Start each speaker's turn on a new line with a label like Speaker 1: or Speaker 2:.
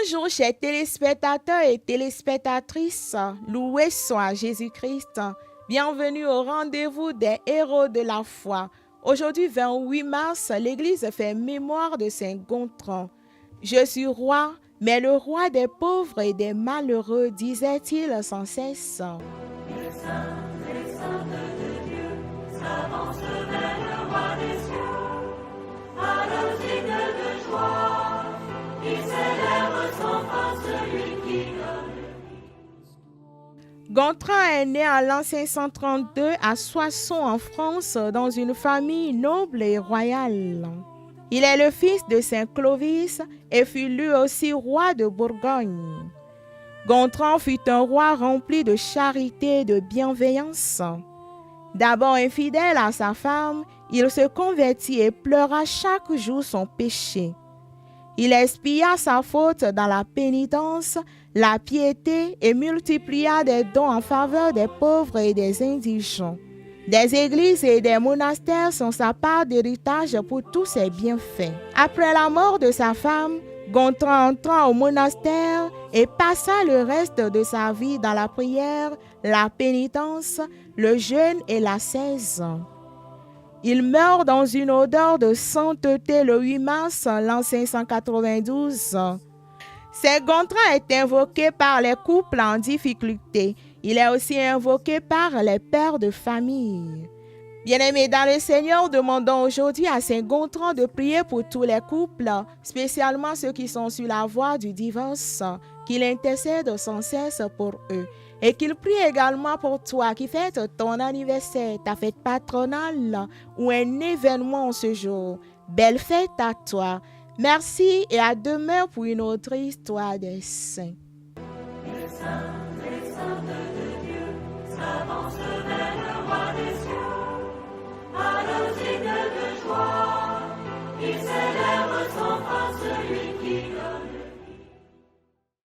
Speaker 1: Bonjour chers téléspectateurs et téléspectatrices, loué soit Jésus-Christ. Bienvenue au rendez-vous des héros de la foi. Aujourd'hui 28 mars, l'Église fait mémoire de Saint Gontran. Je suis roi, mais le roi des pauvres et des malheureux, disait-il sans cesse.
Speaker 2: Les saints de Dieu s'avancent vers le roi des cieux, à l'osique de joie, qui célèbre sans fin celui qui donne.
Speaker 1: Gontran est né en l'an 532 à Soissons en France dans une famille noble et royale. Il est le fils de Saint Clovis et fut lui aussi roi de Bourgogne. Gontran fut un roi rempli de charité et de bienveillance. D'abord infidèle à sa femme, il se convertit et pleura chaque jour son péché. Il expia sa faute dans la pénitence, la piété et multiplia des dons en faveur des pauvres et des indigents. Des églises et des monastères sont sa part d'héritage pour tous ses bienfaits. Après la mort de sa femme, Gontran entra au monastère et passa le reste de sa vie dans la prière, la pénitence, le jeûne et l'ascèse. Il meurt dans une odeur de sainteté le 8 mars l'an 592. Saint Gontran est invoqué par les couples en difficulté. Il est aussi invoqué par les pères de famille. Bien-aimés dans le Seigneur, demandons aujourd'hui à Saint Gontran de prier pour tous les couples, spécialement ceux qui sont sur la voie du divorce, qu'il intercède sans cesse pour eux. Et qu'il prie également pour toi qui fête ton anniversaire, ta fête patronale ou un événement ce jour. Belle fête à toi. Merci et à demain pour une autre histoire des saints.
Speaker 2: Les saints de Dieu s'avancent vers le roi des cieux, à l'osique de joie, qui célèbre